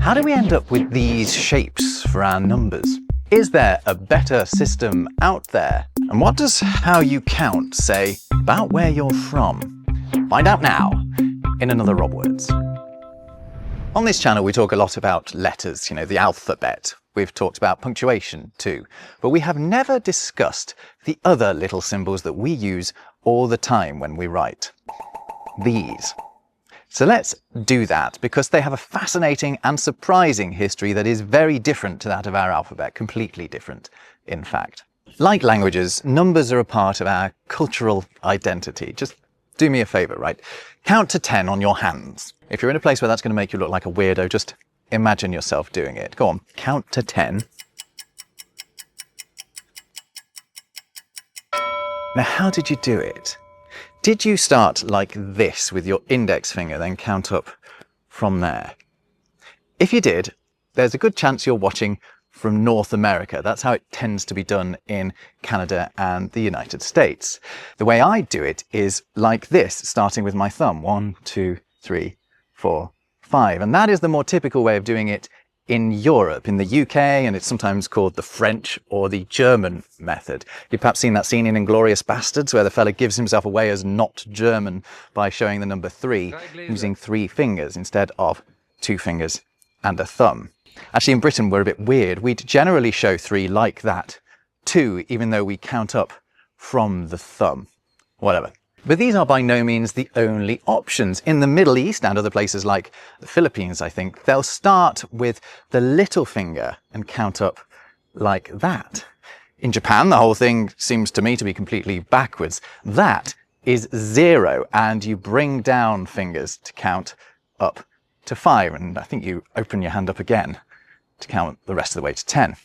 how do we end up with these shapes for our numbers? Is there a better system out there? And what does how you count say about where you're from? Find out now in another Rob Words. On this channel we talk a lot about letters, the alphabet. We've talked about punctuation too, but we have never discussed the other little symbols that we use all the time when we write. These. So let's do that, because they have a fascinating and surprising history that is very different to that of our alphabet, completely different, in fact. Like languages, numbers are a part of our cultural identity. Just do me a favour, right? Count to 10 on your hands. If you're in a place where that's going to make you look like a weirdo, just imagine yourself doing it. Go on, count to 10. Now, how did you do it? Did you start like this with your index finger, then count up from there? If you did, there's a good chance you're watching from North America. That's how it tends to be done in Canada and the United States. The way I do it is like this, starting with my thumb. 1, 2, 3, 4, 5. And that is the more typical way of doing it in Europe, in the UK, and it's sometimes called the French or the German method. You've perhaps seen that scene in Inglourious Basterds where the fella gives himself away as not German by showing the number 3 using 3 fingers instead of 2 fingers and a thumb. Actually, in Britain, we're a bit weird. We'd generally show 3 like that, 2, even though we count up from the thumb. Whatever. But these are by no means the only options. In the Middle East and other places like the Philippines, I think, they'll start with the little finger and count up like that. In Japan, the whole thing seems to me to be completely backwards. That is 0, and you bring down fingers to count up to 5, and I think you open your hand up again to count the rest of the way to 10.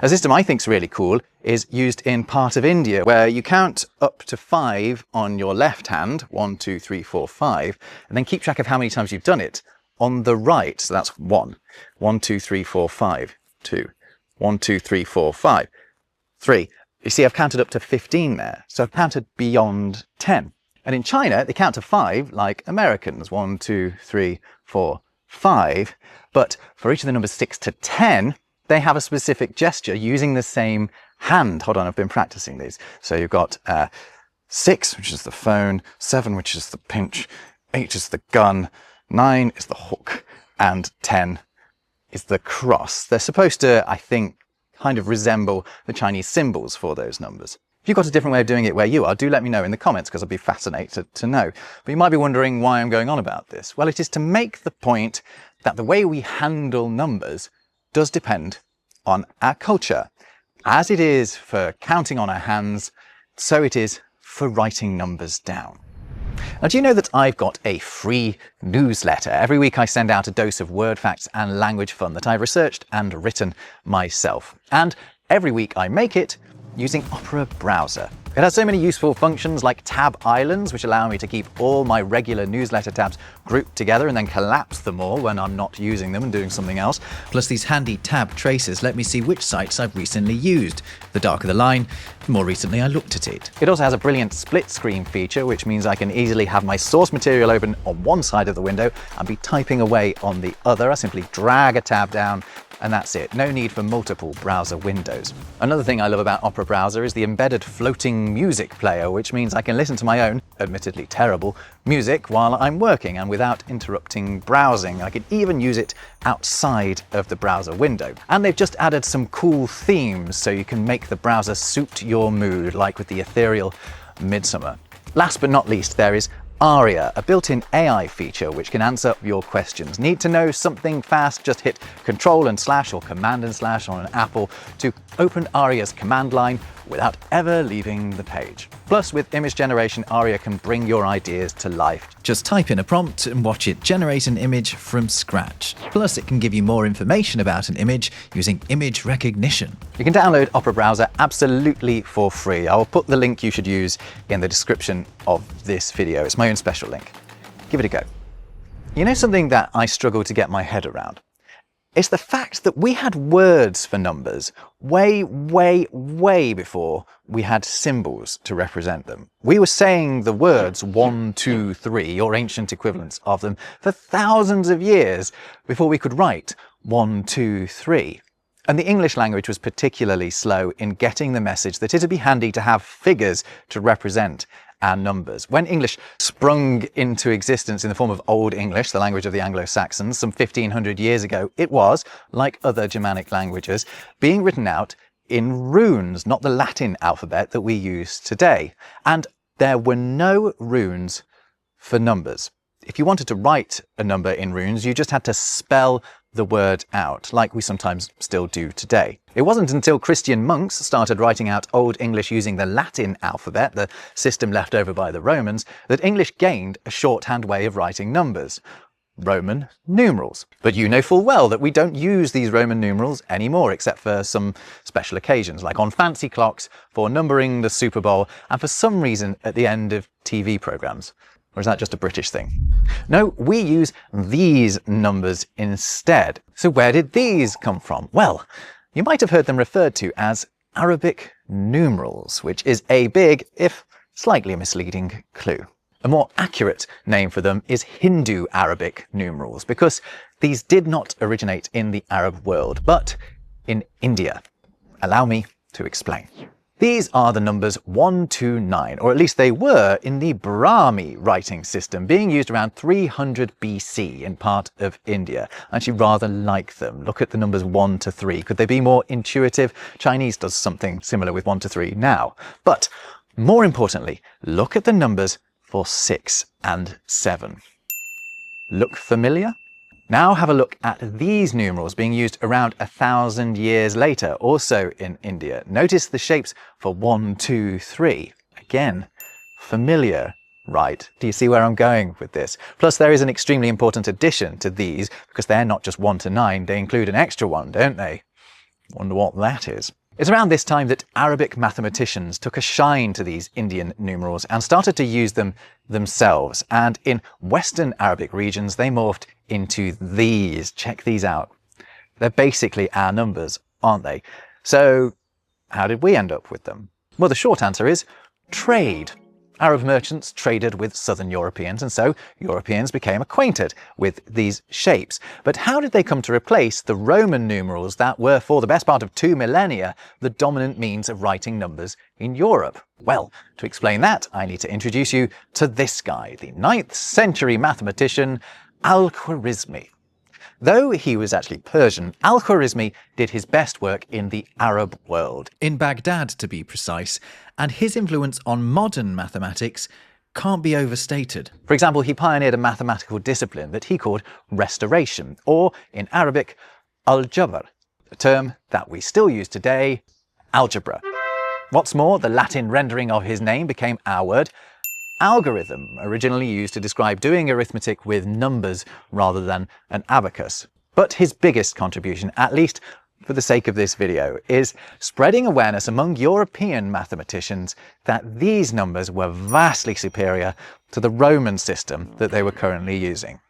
A system I think is really cool is used in part of India, where you count up to 5 on your left hand, 1, 2, 3, 4, 5, and then keep track of how many times you've done it on the right. So that's 1, 1, 2, 3, 4, 5, 2, 1, 2, 3, 4, 5, 3. You see, I've counted up to 15 there, so I've counted beyond 10. And in China, they count to 5 like Americans, 1, 2, 3, 4, 5. But for each of the numbers 6 to 10, they have a specific gesture using the same hand. Hold on, I've been practicing these. So you've got 6, which is the phone, 7, which is the pinch, 8 is the gun, 9 is the hook, and 10 is the cross. They're supposed to, I think, kind of resemble the Chinese symbols for those numbers. If you've got a different way of doing it where you are, do let me know in the comments, because I'd be fascinated to know. But you might be wondering why I'm going on about this. Well, it is to make the point that the way we handle numbers does depend on our culture. As it is for counting on our hands, so it is for writing numbers down. Now, do you know that I've got a free newsletter? Every week I send out a dose of word facts and language fun that I've researched and written myself. And every week I make it using Opera Browser. It has so many useful functions like tab islands, which allow me to keep all my regular newsletter tabs grouped together and then collapse them all when I'm not using them and doing something else. Plus, these handy tab tracers let me see which sites I've recently used. The darker the line, the more recently I looked at it. It also has a brilliant split screen feature, which means I can easily have my source material open on one side of the window and be typing away on the other. I simply drag a tab down, and that's it. No need for multiple browser windows. Another thing I love about Opera Browser is the embedded floating music player, which means I can listen to my own, admittedly terrible, music while I'm working and without interrupting browsing. I can even use it outside of the browser window. And they've just added some cool themes so you can make the browser suit your mood, like with the ethereal Midsummer. Last but not least, there is Aria, a built-in AI feature which can answer your questions. Need to know something fast? Just hit Control and Slash or Command and Slash on an Apple to open Aria's command line without ever leaving the page. Plus, with image generation, Aria can bring your ideas to life. Just type in a prompt and watch it generate an image from scratch. Plus, it can give you more information about an image using image recognition. You can download Opera Browser absolutely for free. I will put the link you should use in the description of this video. It's my own special link. Give it a go. You know something that I struggle to get my head around? It's the fact that we had words for numbers way before we had symbols to represent them. We were saying the words 1, 2, 3, or ancient equivalents of them, for thousands of years before we could write 1, 2, 3. And the English language was particularly slow in getting the message that it'd be handy to have figures to represent our numbers. When English sprung into existence in the form of Old English, the language of the Anglo-Saxons, some 1500 years ago, it was, like other Germanic languages, being written out in runes, not the Latin alphabet that we use today. And there were no runes for numbers. If you wanted to write a number in runes, you just had to spell the word out, like we sometimes still do today. It wasn't until Christian monks started writing out Old English using the Latin alphabet, the system left over by the Romans, that English gained a shorthand way of writing numbers. Roman numerals. But you know full well that we don't use these Roman numerals anymore, except for some special occasions, like on fancy clocks, for numbering the Super Bowl, and for some reason at the end of TV programmes. Or is that just a British thing? No, we use these numbers instead. So where did these come from? Well, you might have heard them referred to as Arabic numerals, which is a big, if slightly misleading, clue. A more accurate name for them is Hindu-Arabic numerals, because these did not originate in the Arab world, but in India. Allow me to explain. These are the numbers 1 to 9, or at least they were in the Brahmi writing system, being used around 300 BC in part of India. I actually rather like them. Look at the numbers 1 to 3. Could they be more intuitive? Chinese does something similar with 1 to 3 now. But more importantly, look at the numbers for 6 and 7. Look familiar? Now have a look at these numerals being used around 1,000 years later, also in India. Notice the shapes for 1, 2, 3. Again, familiar, right? Do you see where I'm going with this? Plus, there is an extremely important addition to these, because they're not just 1 to 9, they include an extra one, don't they? Wonder what that is. It's around this time that Arabic mathematicians took a shine to these Indian numerals and started to use them themselves. And in Western Arabic regions, they morphed into these. Check these out. They're basically our numbers, aren't they? So how did we end up with them? Well, the short answer is trade. Arab merchants traded with southern Europeans, and so Europeans became acquainted with these shapes. But how did they come to replace the Roman numerals that were, for the best part of 2 millennia, the dominant means of writing numbers in Europe? Well, to explain that, I need to introduce you to this guy, the 9th century mathematician Al-Khwarizmi. Though he was actually Persian, Al-Khwarizmi did his best work in the Arab world, in Baghdad to be precise, and his influence on modern mathematics can't be overstated. For example, he pioneered a mathematical discipline that he called restoration, or in Arabic, al-jabr, a term that we still use today, algebra. What's more, the Latin rendering of his name became our word, algorithm, originally used to describe doing arithmetic with numbers rather than an abacus. But his biggest contribution, at least for the sake of this video, is spreading awareness among European mathematicians that these numbers were vastly superior to the Roman system that they were currently using.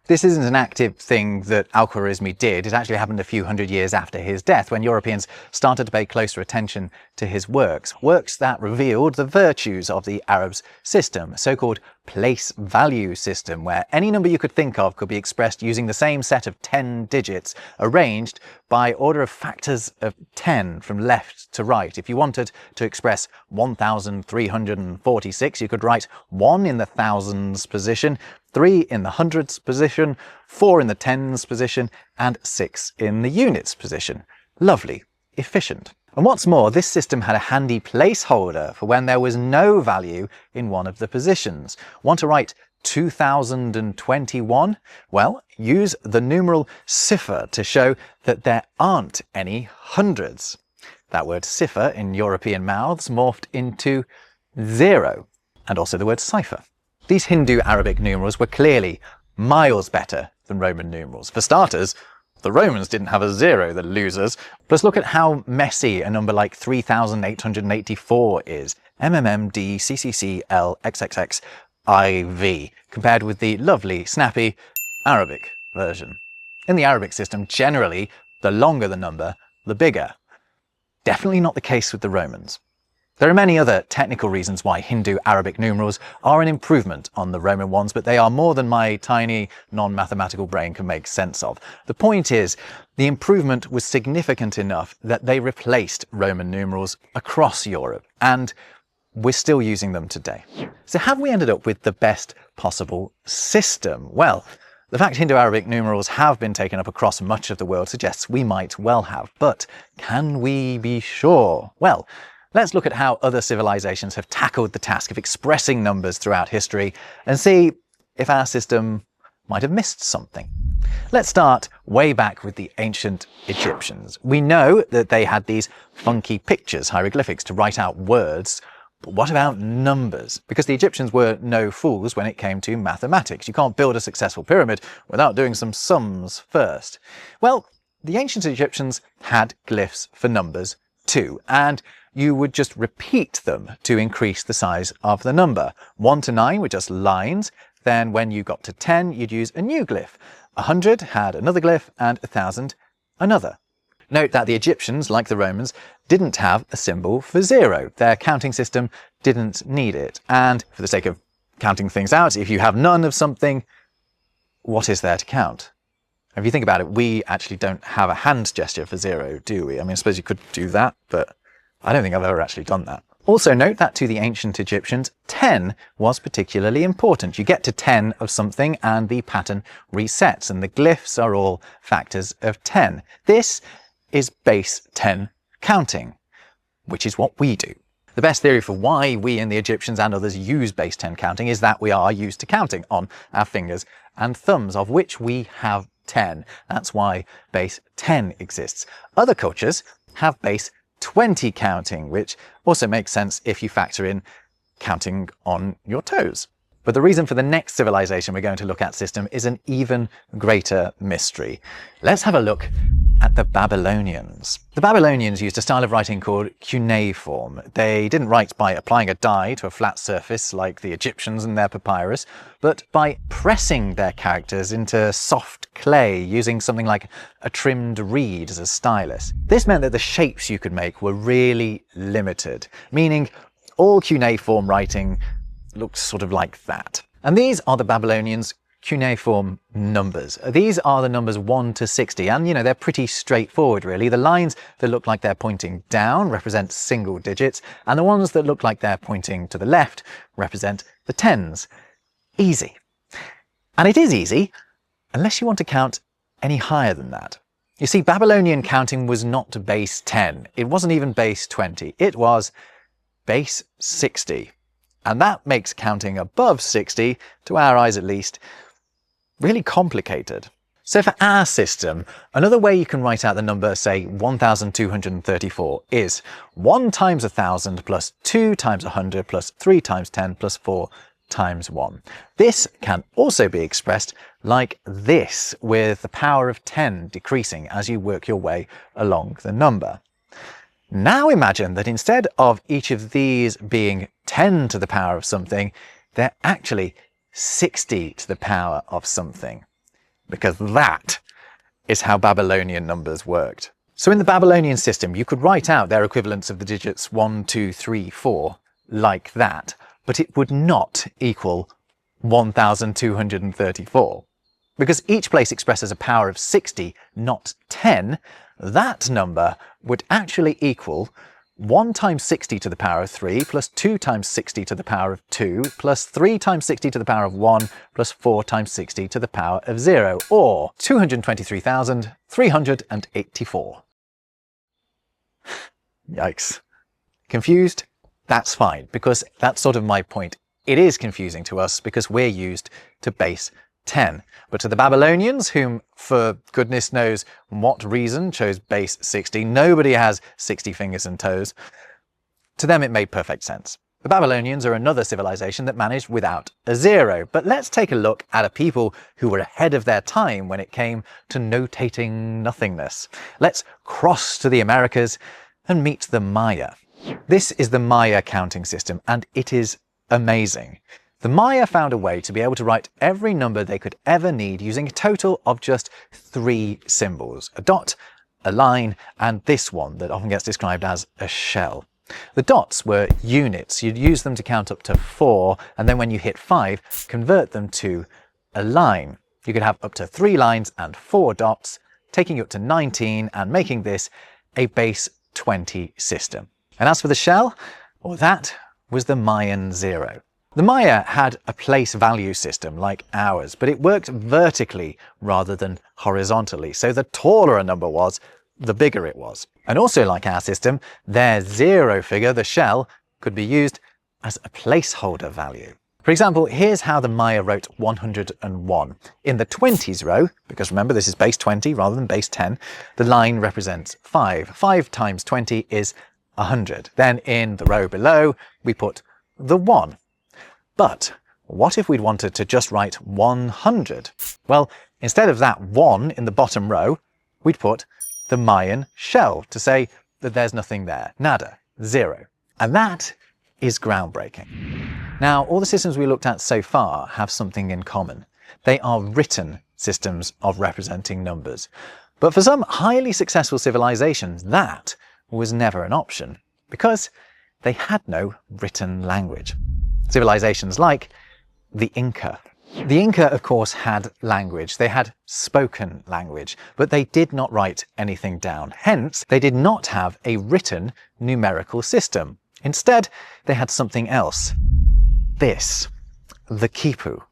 This isn't an active thing that Al-Khwarizmi did. It actually happened a few hundred years after his death, when Europeans started to pay closer attention to his works that revealed the virtues of the Arabs' system, a so-called place value system, where any number you could think of could be expressed using the same set of 10 digits, arranged by order of factors of 10 from left to right. If you wanted to express 1,346, you could write 1 in the thousands position, 3 in the hundreds position, 4 in the tens position, and 6 in the units position. Lovely, efficient. And what's more, this system had a handy placeholder for when there was no value in one of the positions. Want to write 2021? Well, use the numeral sifr to show that there aren't any hundreds. That word sifr in European mouths morphed into 0, and also the word cipher. These Hindu-Arabic numerals were clearly miles better than Roman numerals. For starters, the Romans didn't have a 0, the losers. Plus look at how messy a number like 3,884 is. MMMDCCCLXXXIV, compared with the lovely, snappy Arabic version. In the Arabic system, generally, the longer the number, the bigger. Definitely not the case with the Romans. There are many other technical reasons why Hindu-Arabic numerals are an improvement on the Roman ones, but they are more than my tiny, non-mathematical brain can make sense of. The point is, the improvement was significant enough that they replaced Roman numerals across Europe, and we're still using them today. So have we ended up with the best possible system? Well, the fact Hindu-Arabic numerals have been taken up across much of the world suggests we might well have, but can we be sure? Well, let's look at how other civilizations have tackled the task of expressing numbers throughout history and see if our system might have missed something. Let's start way back with the ancient Egyptians. We know that they had these funky pictures, hieroglyphics, to write out words. But what about numbers? Because the Egyptians were no fools when it came to mathematics. You can't build a successful pyramid without doing some sums first. Well, the ancient Egyptians had glyphs for numbers too, and you would just repeat them to increase the size of the number. 1 to 9 were just lines. Then when you got to 10, you'd use a new glyph. 100 had another glyph, and 1,000 another. Note that the Egyptians, like the Romans, didn't have a symbol for 0. Their counting system didn't need it. And for the sake of counting things out, if you have none of something, what is there to count? If you think about it, we actually don't have a hand gesture for 0, do we? I mean, I suppose you could do that, but I don't think I've ever actually done that. Also note that to the ancient Egyptians, 10 was particularly important. You get to 10 of something and the pattern resets, and the glyphs are all factors of 10. This is base 10 counting, which is what we do. The best theory for why we and the Egyptians and others use base 10 counting is that we are used to counting on our fingers and thumbs, of which we have 10. That's why base 10 exists. Other cultures have base 20 counting, which also makes sense if you factor in counting on your toes. But the reason for the next civilization we're going to look at system is an even greater mystery. Let's have a look at the Babylonians. The Babylonians used a style of writing called cuneiform. They didn't write by applying a die to a flat surface like the Egyptians and their papyrus, but by pressing their characters into soft clay using something like a trimmed reed as a stylus. This meant that the shapes you could make were really limited, meaning all cuneiform writing looked sort of like that. And these are the Babylonians' cuneiform numbers. These are the numbers 1 to 60, and they're pretty straightforward really. The lines that look like they're pointing down represent single digits, and the ones that look like they're pointing to the left represent the tens. Easy. And it is easy, unless you want to count any higher than that. You see, Babylonian counting was not base 10. It wasn't even base 20. It was base 60. And that makes counting above 60, to our eyes at least, really complicated. So for our system, another way you can write out the number, say 1,234, is 1 times 1,000 plus 2 times 100 plus 3 times 10 plus 4 times 1. This can also be expressed like this, with the power of 10 decreasing as you work your way along the number. Now imagine that instead of each of these being 10 to the power of something, they're actually 60 to the power of something. Because that is how Babylonian numbers worked. So in the Babylonian system, you could write out their equivalents of the digits 1, 2, 3, 4 like that, but it would not equal 1,234. Because each place expresses a power of 60, not 10, that number would actually equal 1 times 60 to the power of 3 plus 2 times 60 to the power of 2 plus 3 times 60 to the power of 1 plus 4 times 60 to the power of 0, or 223,384. Yikes. Confused? That's fine, because that's sort of my point. It is confusing to us because we're used to base 10. But to the Babylonians, whom for goodness knows what reason chose base 60, nobody has 60 fingers and toes, to them it made perfect sense. The Babylonians are another civilization that managed without a 0, but let's take a look at a people who were ahead of their time when it came to notating nothingness. Let's cross to the Americas and meet the Maya. This is the Maya counting system, and it is amazing. The Maya found a way to be able to write every number they could ever need using a total of just 3 symbols: a dot, a line, and this one that often gets described as a shell. The dots were units. You'd use them to count up to 4, and then when you hit 5, convert them to a line. You could have up to 3 lines and 4 dots, taking you up to 19 and making this a base 20 system. And as for the shell, well, that was the Mayan 0. The Maya had a place value system like ours, but it worked vertically rather than horizontally. So the taller a number was, the bigger it was. And also like our system, their 0 figure, the shell, could be used as a placeholder value. For example, here's how the Maya wrote 101. In the 20s row, because remember this is base 20 rather than base 10, the line represents 5. 5 times 20 is 100. Then in the row below, we put the 1. But what if we'd wanted to just write 100? Well, instead of that 1 in the bottom row, we'd put the Mayan shell to say that there's nothing there. Nada. 0. And that is groundbreaking. Now, all the systems we looked at so far have something in common. They are written systems of representing numbers. But for some highly successful civilizations, that was never an option because they had no written language. Civilizations like the Inca. The Inca, of course, had language. They had spoken language, but they did not write anything down. Hence, they did not have a written numerical system. Instead, they had something else. This, the quipu.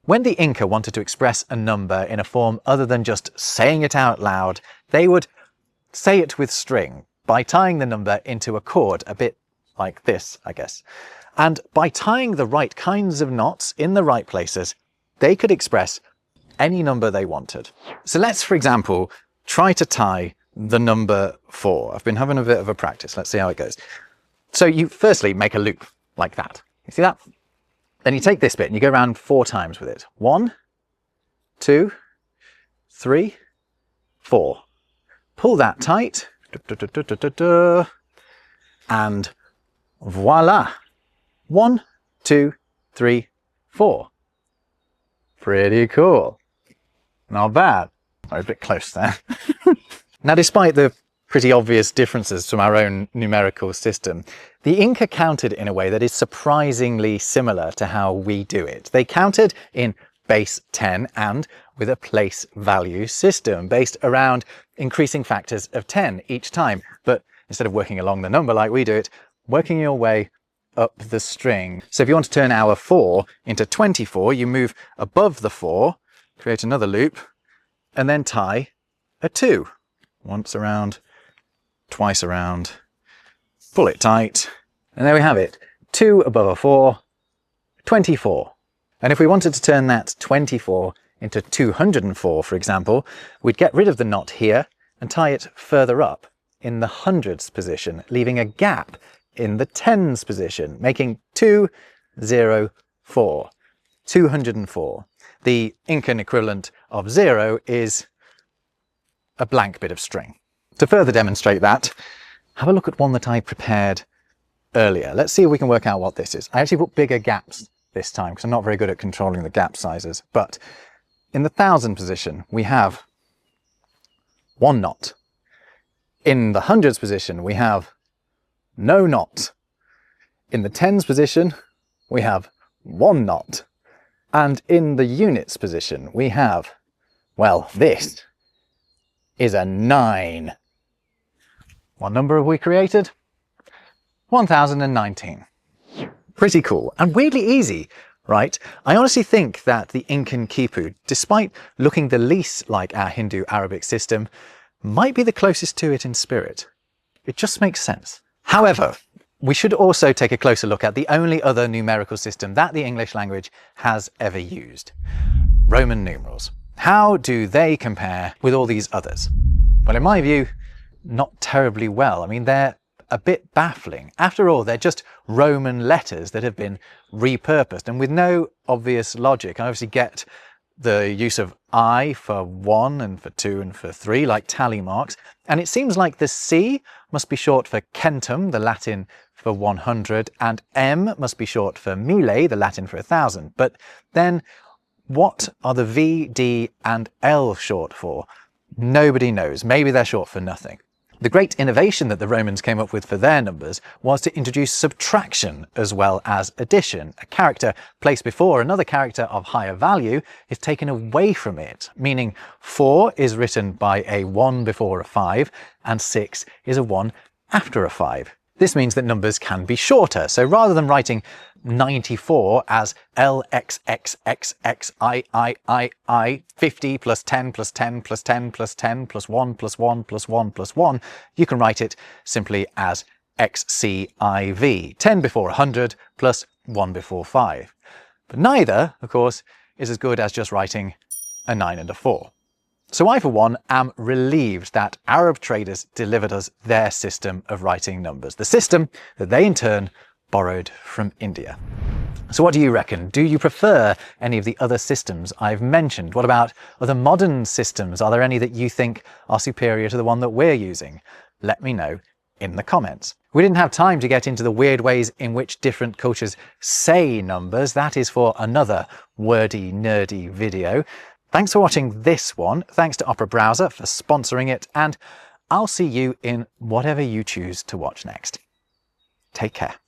When the Inca wanted to express a number in a form other than just saying it out loud, they would say it with string by tying the number into a chord, a bit like this, I guess. And by tying the right kinds of knots in the right places, they could express any number they wanted. So let's, for example, try to tie the number 4. I've been having a bit of a practice. Let's see how it goes. So you firstly make a loop like that. You see that? Then you take this bit and you go around 4 times with it. 1, 2, 3, 4. Pull that tight. And voila. 1, 2, 3, 4. Pretty cool. Not bad. I was a bit close there. Now, despite the pretty obvious differences from our own numerical system, the Inca counted in a way that is surprisingly similar to how we do it. They counted in base 10 and with a place value system based around increasing factors of 10 each time. But instead of working along the number like we do it, working your way up the string. So if you want to turn our 4 into 24, you move above the 4, create another loop, and then tie a 2. Once around, twice around, pull it tight, and there we have it. 2 above a 4, 24. And if we wanted to turn that 24 into 204, for example, we'd get rid of the knot here and tie it further up in the hundreds position, leaving a gap in the tens position, making 204. 204. The Incan equivalent of 0 is a blank bit of string. To further demonstrate that, have a look at one that I prepared earlier. Let's see if we can work out what this is. I actually put bigger gaps this time because I'm not very good at controlling the gap sizes. But in the 1000 position, we have 1 knot. In the hundreds position, we have no knot. In the tens position, we have 1 knot. And in the units position, we have, well, this is a 9. What number have we created? 1019. Pretty cool and weirdly easy, right? I honestly think that the Incan quipu, despite looking the least like our Hindu-Arabic system, might be the closest to it in spirit. It just makes sense. However, we should also take a closer look at the only other numerical system that the English language has ever used. Roman numerals. How do they compare with all these others? Well, in my view, not terribly well. I mean, they're a bit baffling. After all, they're just Roman letters that have been repurposed and with no obvious logic. I obviously get the use of I for 1 and for 2 and for 3, like tally marks. And it seems like the C must be short for centum, the Latin for 100, and M must be short for mille, the Latin for 1000. But then what are the V, D, and L short for? Nobody knows. Maybe they're short for nothing. The great innovation that the Romans came up with for their numbers was to introduce subtraction as well as addition. A character placed before another character of higher value is taken away from it, meaning 4 is written by a 1 before a 5 and 6 is a 1 after a 5. This means that numbers can be shorter, so rather than writing 94 as LXXXXIII 50 plus 10 plus 10 plus 10 plus 10 plus 1 plus 1 plus 1 plus 1, you can write it simply as XCIV, 10 before 100 plus 1 before 5. But neither, of course, is as good as just writing a 9 and a 4. So I, for one, am relieved that Arab traders delivered us their system of writing numbers, the system that they in turn borrowed from India. So what do you reckon? Do you prefer any of the other systems I've mentioned? What about other modern systems? Are there any that you think are superior to the one that we're using? Let me know in the comments. We didn't have time to get into the weird ways in which different cultures say numbers. That is for another wordy, nerdy video. Thanks for watching this one. Thanks to Opera Browser for sponsoring it, and I'll see you in whatever you choose to watch next. Take care.